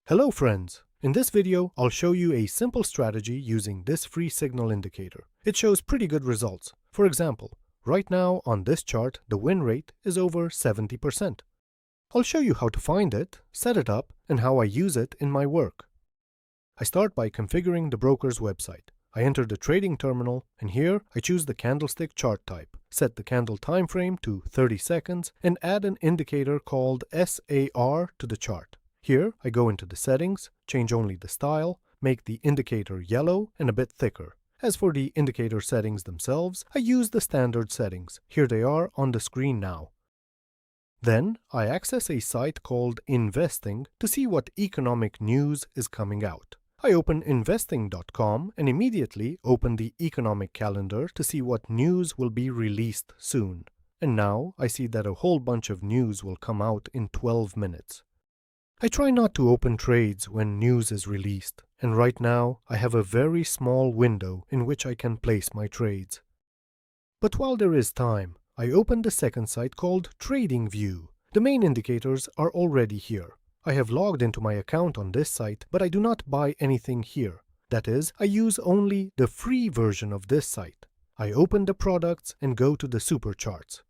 Hello friends! In this video, I'll show you a simple strategy using this free signal indicator. It shows pretty good results. For example, right now on this chart, the win rate is over 70%. I'll show you how to find it, set it up, and how I use it in my work. I start by configuring the broker's website. I enter the trading terminal, and here I choose the candlestick chart type, set the candle time frame to 30 seconds, and add an indicator called SAR to the chart. Here, I go into the settings, change only the style, make the indicator yellow and a bit thicker. As for the indicator settings themselves, I use the standard settings. Here they are on the screen now. Then, I access a site called Investing to see what economic news is coming out. I open investing.com and immediately open the economic calendar to see what news will be released soon. And now, I see that a whole bunch of news will come out in 12 minutes. I try not to open trades when news is released, and right now I have a very small window in which I can place my trades. But while there is time, I open the second site called TradingView. The main indicators are already here. I have logged into my account on this site, but I do not buy anything here. That is, I use only the free version of this site. I open the products and go to the super charts.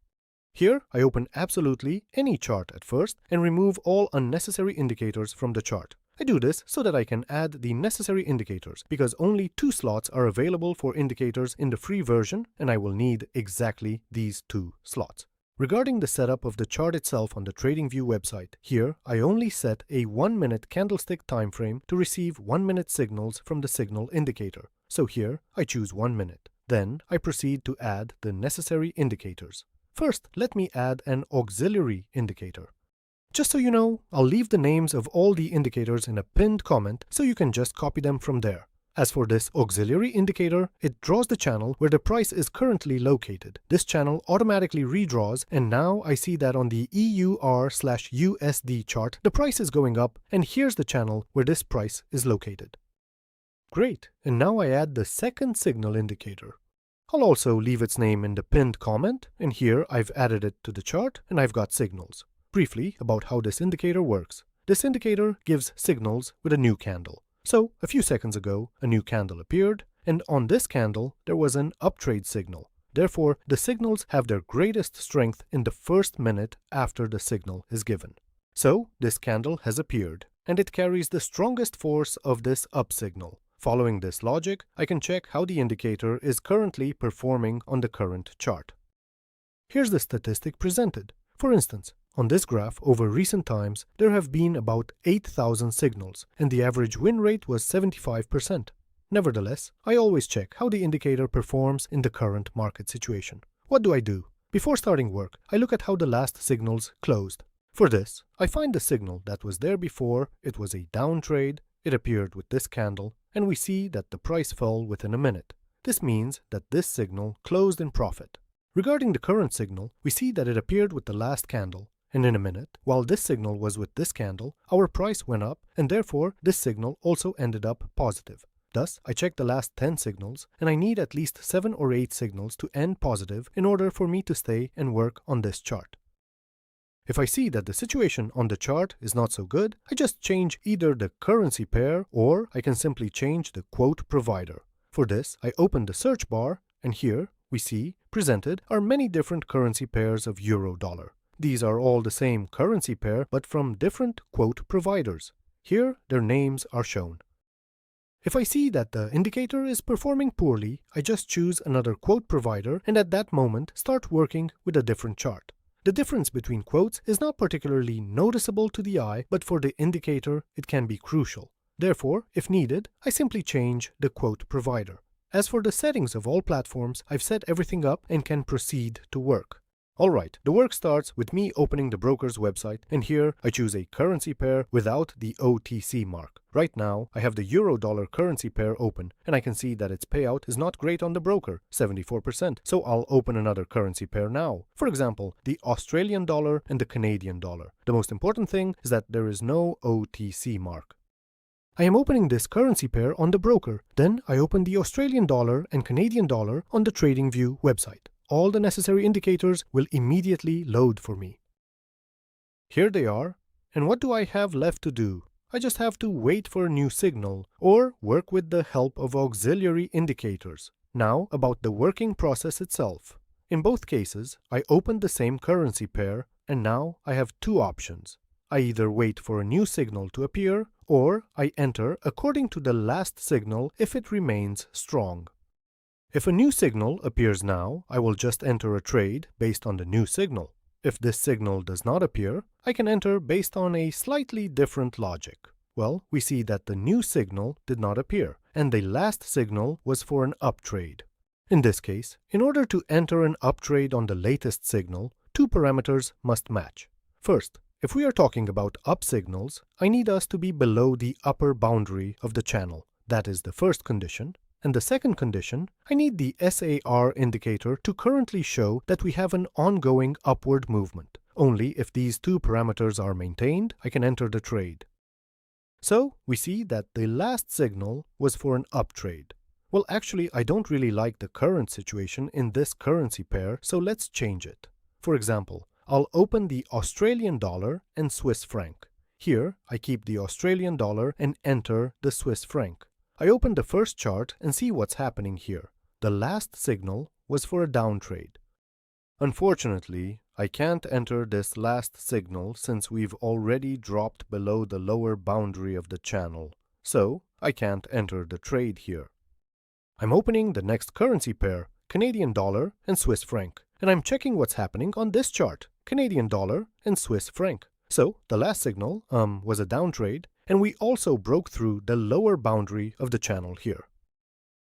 Here, I open absolutely any chart at first and remove all unnecessary indicators from the chart. I do this so that I can add the necessary indicators, because only 2 slots are available for indicators in the free version, and I will need exactly these 2 slots. Regarding the setup of the chart itself on the TradingView website, here I only set a 1-minute candlestick time frame to receive 1-minute signals from the signal indicator. So here, I choose 1 minute. Then, I proceed to add the necessary indicators. First, let me add an auxiliary indicator. Just so you know, I'll leave the names of all the indicators in a pinned comment so you can just copy them from there. As for this auxiliary indicator, it draws the channel where the price is currently located. This channel automatically redraws, and now I see that on the EUR/USD chart, the price is going up, and here's the channel where this price is located. Great, and now I add the second signal indicator. I'll also leave its name in the pinned comment, and here I've added it to the chart and I've got signals. Briefly about how this indicator works. This indicator gives signals with a new candle. So, a few seconds ago, a new candle appeared, and on this candle there was an uptrade signal. Therefore, the signals have their greatest strength in the first minute after the signal is given. So, this candle has appeared, and it carries the strongest force of this up signal. Following this logic, I can check how the indicator is currently performing on the current chart. Here's the statistic presented. For instance, on this graph over recent times, there have been about 8,000 signals, and the average win rate was 75%. Nevertheless, I always check how the indicator performs in the current market situation. What do I do? Before starting work, I look at how the last signals closed. For this, I find the signal that was there before. It was a down trade, it appeared with this candle, and we see that the price fell within a minute. This means that this signal closed in profit. Regarding the current signal, we see that it appeared with the last candle, and in a minute, while this signal was with this candle, our price went up, and therefore this signal also ended up positive. Thus, I check the last 10 signals, and I need at least 7 or 8 signals to end positive in order for me to stay and work on this chart. If I see that the situation on the chart is not so good, I just change either the currency pair or I can simply change the quote provider. For this, I open the search bar, and here we see presented are many different currency pairs of euro-dollar. These are all the same currency pair but from different quote providers. Here their names are shown. If I see that the indicator is performing poorly, I just choose another quote provider and at that moment start working with a different chart. The difference between quotes is not particularly noticeable to the eye, but for the indicator it can be crucial. Therefore, if needed, I simply change the quote provider. As for the settings of all platforms, I've set everything up and can proceed to work. Alright, the work starts with me opening the broker's website, and here I choose a currency pair without the OTC mark. Right now, I have the euro-dollar currency pair open, and I can see that its payout is not great on the broker, 74%, so I'll open another currency pair now. For example, the Australian dollar and the Canadian dollar. The most important thing is that there is no OTC mark. I am opening this currency pair on the broker, then I open the Australian dollar and Canadian dollar on the TradingView website. All the necessary indicators will immediately load for me. Here they are, and what do I have left to do? I just have to wait for a new signal or work with the help of auxiliary indicators. Now about the working process itself. In both cases, I opened the same currency pair and now I have two options. I either wait for a new signal to appear or I enter according to the last signal if it remains strong. If a new signal appears now, I will just enter a trade based on the new signal. If this signal does not appear, I can enter based on a slightly different logic. Well, we see that the new signal did not appear, and the last signal was for an up trade. In this case, in order to enter an up trade on the latest signal, two parameters must match. First, if we are talking about up signals, I need us to be below the upper boundary of the channel. That is the first condition. And the second condition, I need the SAR indicator to currently show that we have an ongoing upward movement. Only if these two parameters are maintained, I can enter the trade. So, we see that the last signal was for an up trade. Well, actually, I don't really like the current situation in this currency pair, so let's change it. For example, I'll open the Australian dollar and Swiss franc. Here, I keep the Australian dollar and enter the Swiss franc. I open the first chart and see what's happening here. The last signal was for a down trade. Unfortunately, I can't enter this last signal since we've already dropped below the lower boundary of the channel. So, I can't enter the trade here. I'm opening the next currency pair, Canadian dollar and Swiss franc, and I'm checking what's happening on this chart, Canadian dollar and Swiss franc. So, the last signal was a down trade, and we also broke through the lower boundary of the channel here.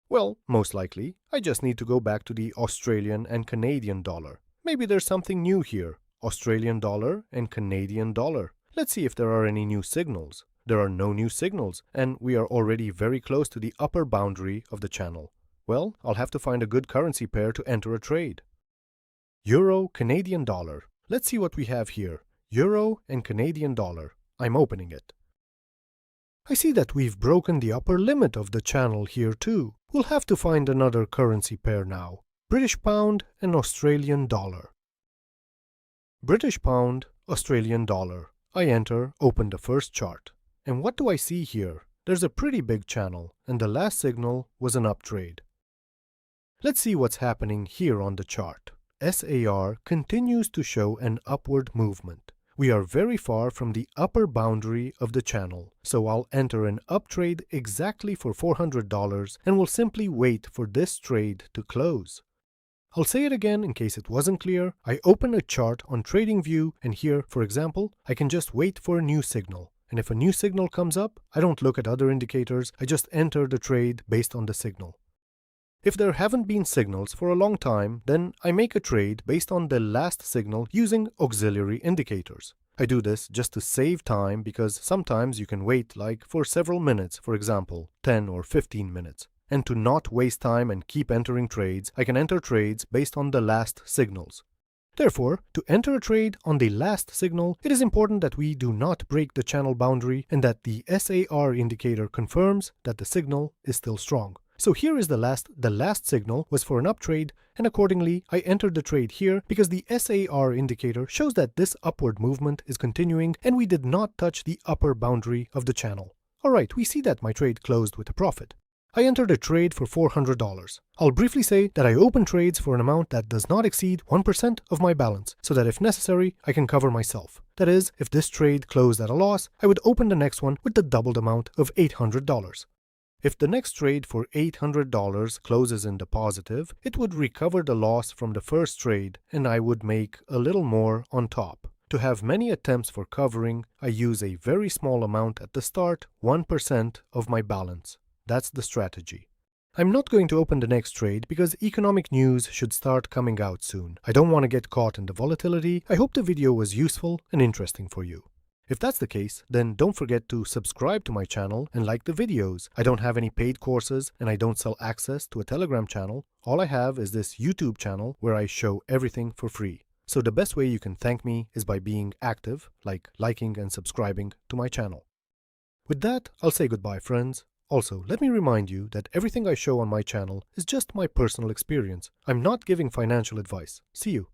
Well, most likely, I just need to go back to the Australian and Canadian dollar. Maybe there's something new here. Australian dollar and Canadian dollar. Let's see if there are any new signals. There are no new signals, and we are already very close to the upper boundary of the channel. Well, I'll have to find a good currency pair to enter a trade. Euro, Canadian dollar. Let's see what we have here. Euro and Canadian dollar. I'm opening it. I see that we've broken the upper limit of the channel here too. We'll have to find another currency pair now. British pound and Australian dollar. British pound, Australian dollar. I enter, open the first chart. And what do I see here? There's a pretty big channel, and the last signal was an up trade. Let's see what's happening here on the chart. SAR continues to show an upward movement. We are very far from the upper boundary of the channel, so I'll enter an up trade exactly for $400 and will simply wait for this trade to close. I'll say it again in case it wasn't clear. I open a chart on TradingView, and here, for example, I can just wait for a new signal. And if a new signal comes up, I don't look at other indicators, I just enter the trade based on the signal. If there haven't been signals for a long time, then I make a trade based on the last signal using auxiliary indicators. I do this just to save time because sometimes you can wait like for several minutes, for example, 10 or 15 minutes. And to not waste time and keep entering trades, I can enter trades based on the last signals. Therefore, to enter a trade on the last signal, it is important that we do not break the channel boundary and that the SAR indicator confirms that the signal is still strong. So here is the last signal was for an up trade, and accordingly I entered the trade here because the SAR indicator shows that this upward movement is continuing and we did not touch the upper boundary of the channel. Alright, we see that my trade closed with a profit. I entered a trade for $400. I'll briefly say that I open trades for an amount that does not exceed 1% of my balance, so that if necessary, I can cover myself. That is, if this trade closed at a loss, I would open the next one with the doubled amount of $800. If the next trade for $800 closes in the positive, it would recover the loss from the first trade and I would make a little more on top. To have many attempts for covering, I use a very small amount at the start, 1% of my balance. That's the strategy. I'm not going to open the next trade because economic news should start coming out soon. I don't want to get caught in the volatility. I hope the video was useful and interesting for you. If that's the case, then don't forget to subscribe to my channel and like the videos. I don't have any paid courses and I don't sell access to a Telegram channel. All I have is this YouTube channel where I show everything for free. So the best way you can thank me is by being active, like liking and subscribing to my channel. With that, I'll say goodbye, friends. Also, let me remind you that everything I show on my channel is just my personal experience. I'm not giving financial advice. See you.